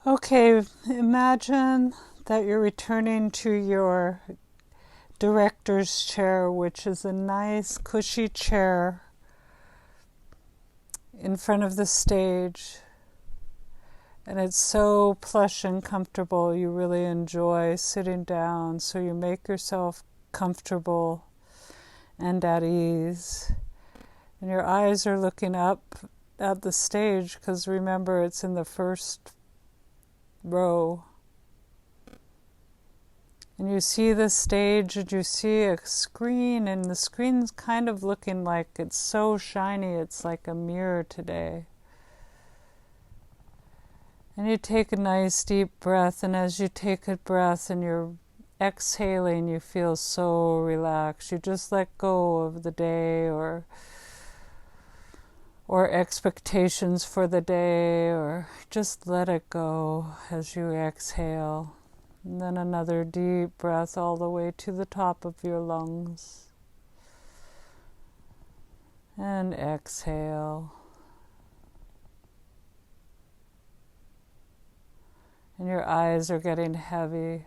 Okay, imagine that you're returning to your director's chair, which is a nice cushy chair in front of the stage. And it's so plush and comfortable, you really enjoy sitting down, so you make yourself comfortable and at ease. And your eyes are looking up at the stage, because remember, it's in the first row. And you see the stage and you see a screen, and the screen's kind of looking like it's so shiny, it's like a mirror today. And you take a nice deep breath, and as you take a breath and you're exhaling, you feel so relaxed. You just let go of the day or expectations for the day, or just let it go as you exhale. And then another deep breath all the way to the top of your lungs. And exhale. And your eyes are getting heavy,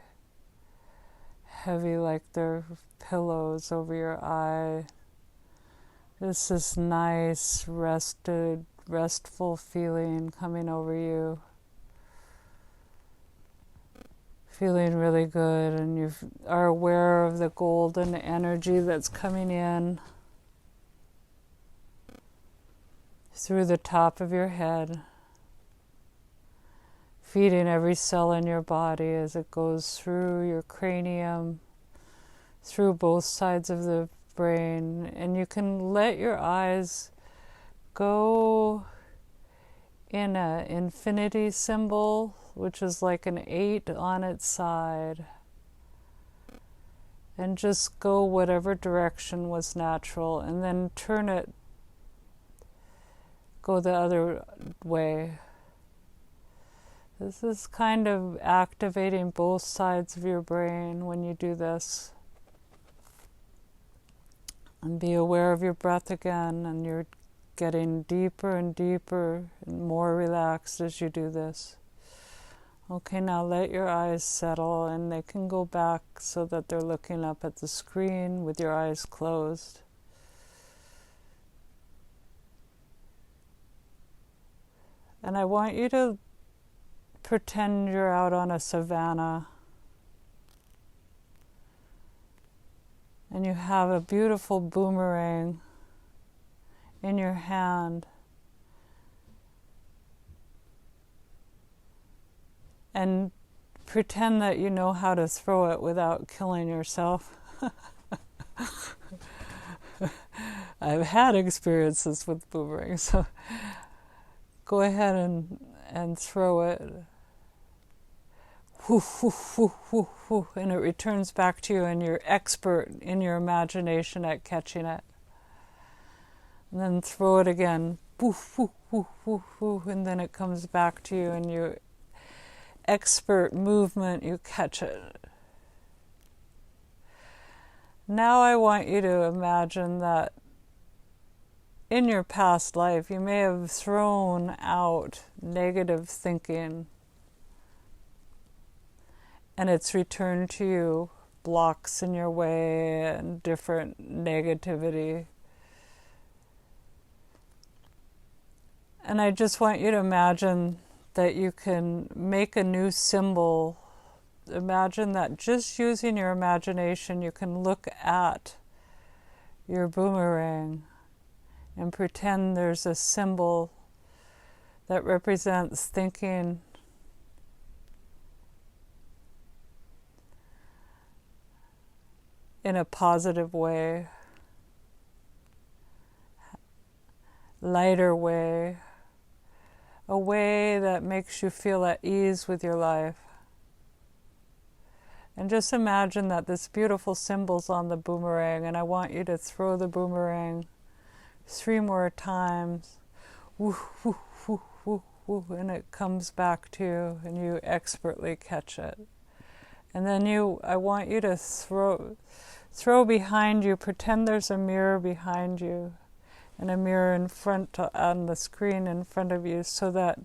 heavy like they're pillows over your eye. Just this nice, restful feeling coming over you. Feeling really good, and you are aware of the golden energy that's coming in through the top of your head, feeding every cell in your body as it goes through your cranium, through both sides of the brain. And you can let your eyes go in an infinity symbol, which is like an 8 on its side, and just go whatever direction was natural, and then turn it, go the other way. This is kind of activating both sides of your brain when you do this. And be aware of your breath again, and you're getting deeper and deeper and more relaxed as you do this. Okay, now let your eyes settle, and they can go back so that they're looking up at the screen with your eyes closed. And I want you to pretend you're out on a savanna, and you have a beautiful boomerang in your hand, and pretend that you know how to throw it without killing yourself. I've had experiences with boomerangs, so go ahead and throw it. Whoo, whoo, whoo, whoo, whoo, and it returns back to you, and you're expert in your imagination at catching it. And then throw it again, whoo, whoo, whoo, whoo, whoo, and then it comes back to you, and you expert movement, you catch it. Now I want you to imagine that in your past life you may have thrown out negative thinking, and it's returned to you, blocks in your way and different negativity. And I just want you to imagine that you can make a new symbol. Imagine that just using your imagination, you can look at your boomerang and pretend there's a symbol that represents thinking in a positive way, lighter way, a way that makes you feel at ease with your life. And just imagine that this beautiful symbol's on the boomerang, and I want you to throw the boomerang 3 more times. Woo, woo, woo, woo, woo, and it comes back to you, and you expertly catch it. And then I want you to throw behind you, pretend there's a mirror behind you and a mirror in front on the screen in front of you, so that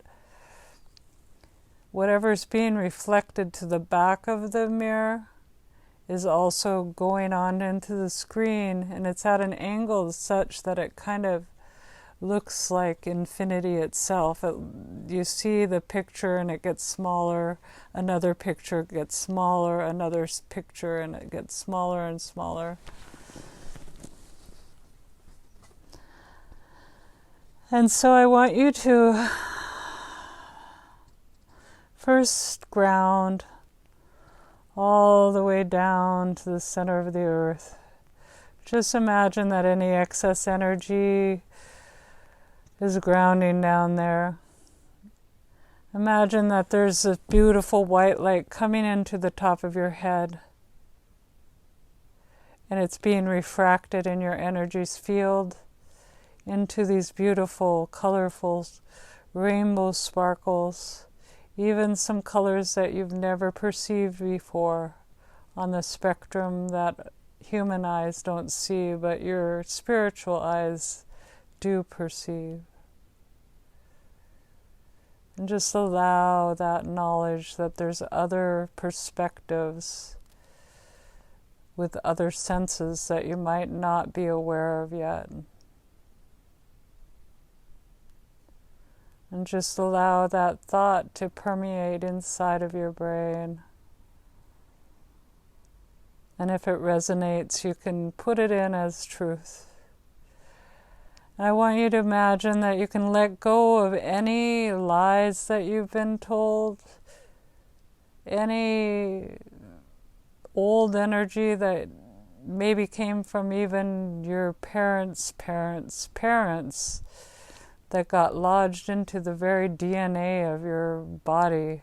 whatever's being reflected to the back of the mirror is also going on into the screen, and it's at an angle such that it kind of looks like infinity itself. You see the picture and it gets smaller, another picture gets smaller, another picture, and it gets smaller and smaller. And so I want you to first ground all the way down to the center of the earth. Just imagine that any excess energy is grounding down there. Imagine that there's a beautiful white light coming into the top of your head, and it's being refracted in your energies field into these beautiful, colorful rainbow sparkles, even some colors that you've never perceived before on the spectrum that human eyes don't see, but your spiritual eyes do perceive. And just allow that knowledge that there's other perspectives with other senses that you might not be aware of yet. And just allow that thought to permeate inside of your brain. And if it resonates, you can put it in as truth. And I want you to imagine that you can let go of any lies that you've been told, any old energy that maybe came from even your parents' that got lodged into the very DNA of your body.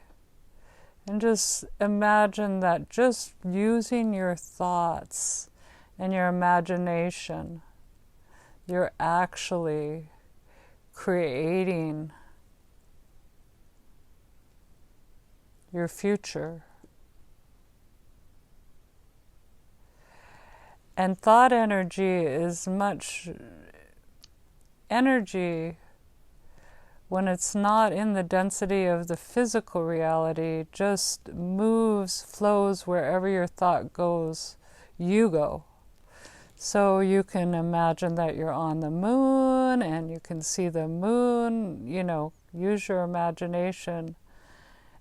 And just imagine that just using your thoughts and your imagination, you're actually creating your future. And thought energy is much energy when it's not in the density of the physical reality, just moves, flows wherever your thought goes, you go. So you can imagine that you're on the moon and you can see the moon, use your imagination.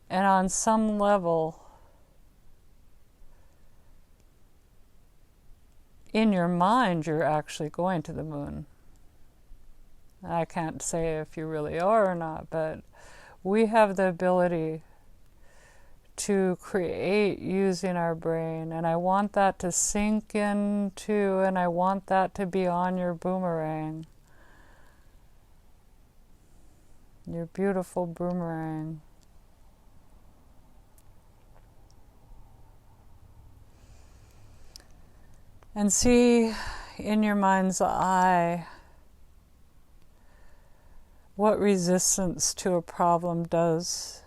And on some level, in your mind, you're actually going to the moon. I can't say if you really are or not, but we have the ability to create using our brain, and I want that to sink into, and I want that to be on your boomerang, your beautiful boomerang. And see in your mind's eye what resistance to a problem does.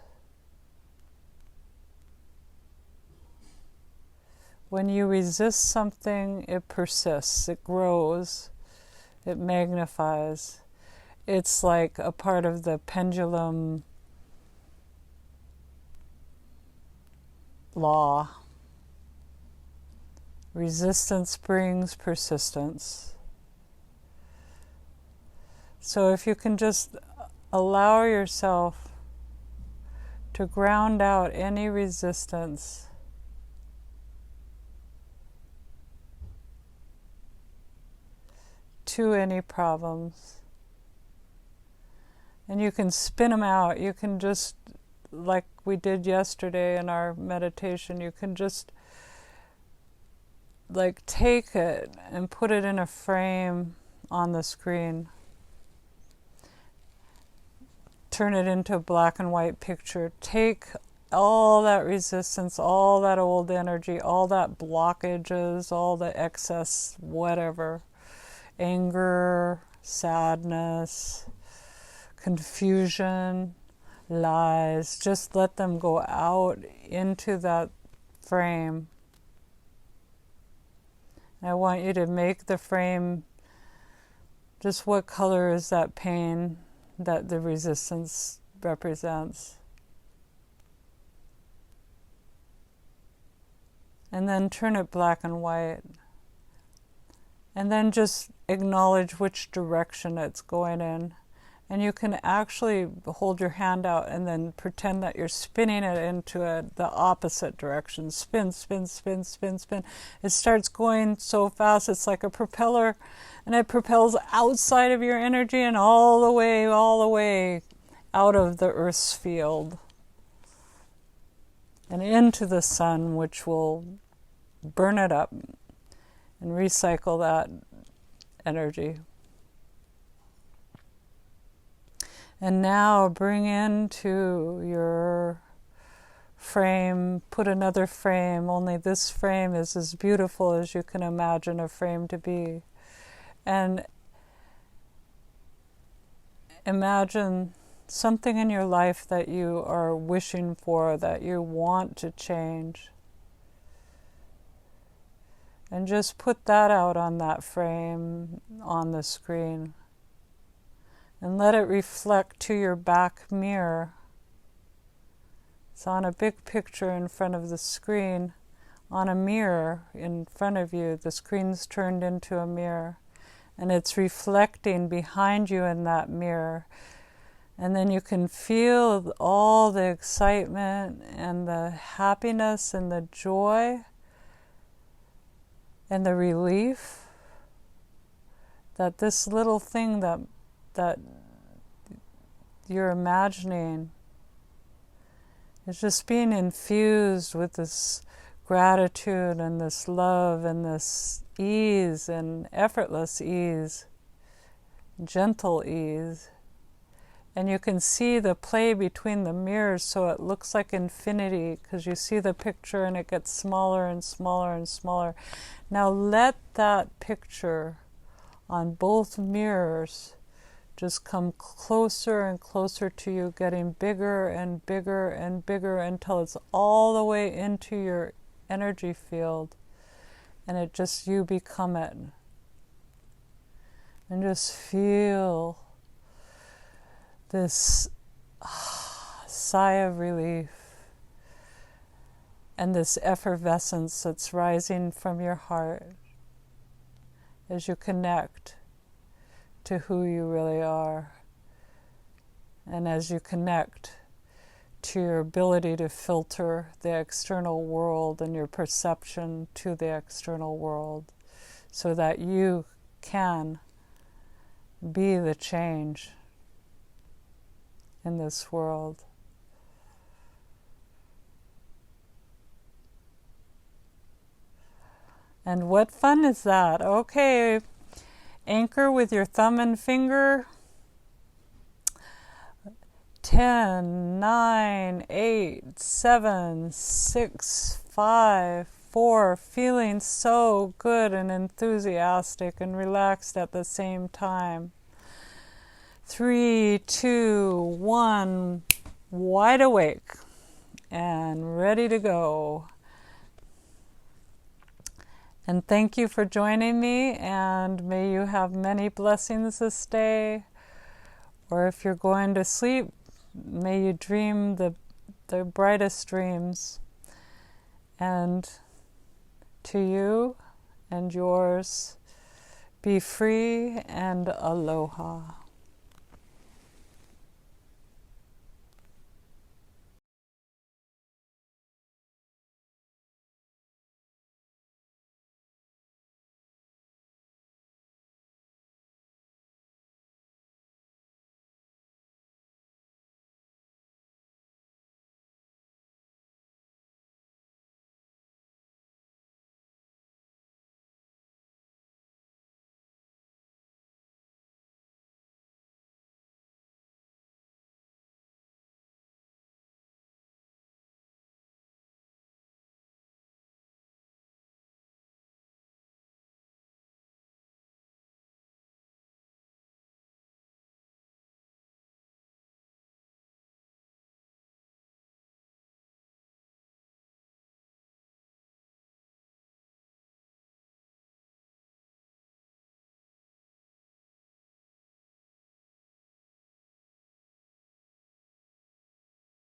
When you resist something, it persists, it grows, it magnifies. It's like a part of the pendulum law. Resistance brings persistence. So if you can just allow yourself to ground out any resistance, to any problems, and you can spin them out. You can just, like we did yesterday in our meditation, you can just take it and put it in a frame on the screen. Turn it into a black and white picture. Take all that resistance, all that old energy, all that blockages, all the excess, whatever, anger, sadness, confusion, lies, just let them go out into that frame I want you to make the frame, just what color is that pain that the resistance represents. And then turn it black and white. And then just acknowledge which direction it's going in. And you can actually hold your hand out and then pretend that you're spinning it into the opposite direction. Spin, spin, spin, spin, spin. It starts going so fast, it's like a propeller, and it propels outside of your energy and all the way out of the Earth's field and into the sun, which will burn it up and recycle that energy. And now bring into your frame, put another frame, only this frame is as beautiful as you can imagine a frame to be. And imagine something in your life that you are wishing for, that you want to change. And just put that out on that frame on the screen. And let it reflect to your back mirror. It's on a big picture in front of the screen, on a mirror in front of you. The screen's turned into a mirror, and it's reflecting behind you in that mirror. And then you can feel all the excitement and the happiness and the joy and the relief that this little thing that you're imagining is just being infused with this gratitude and this love and this ease and effortless ease, gentle ease. And you can see the play between the mirrors, so it looks like infinity, because you see the picture and it gets smaller and smaller and smaller. Now let that picture on both mirrors just come closer and closer to you, getting bigger and bigger and bigger until it's all the way into your energy field, and it just, you become it. And just feel this sigh of relief and this effervescence that's rising from your heart as you connect to who you really are, and as you connect to your ability to filter the external world and your perception to the external world, so that you can be the change in this world. And what fun is that? Okay, anchor with your thumb and finger. 10, 9, 8, 7, 6, 5, 4, feeling so good and enthusiastic and relaxed at the same time. 3, 2, 1, wide awake and ready to go. And thank you for joining me, and may you have many blessings this day. Or if you're going to sleep, may you dream the brightest dreams. And to you and yours, be free and aloha.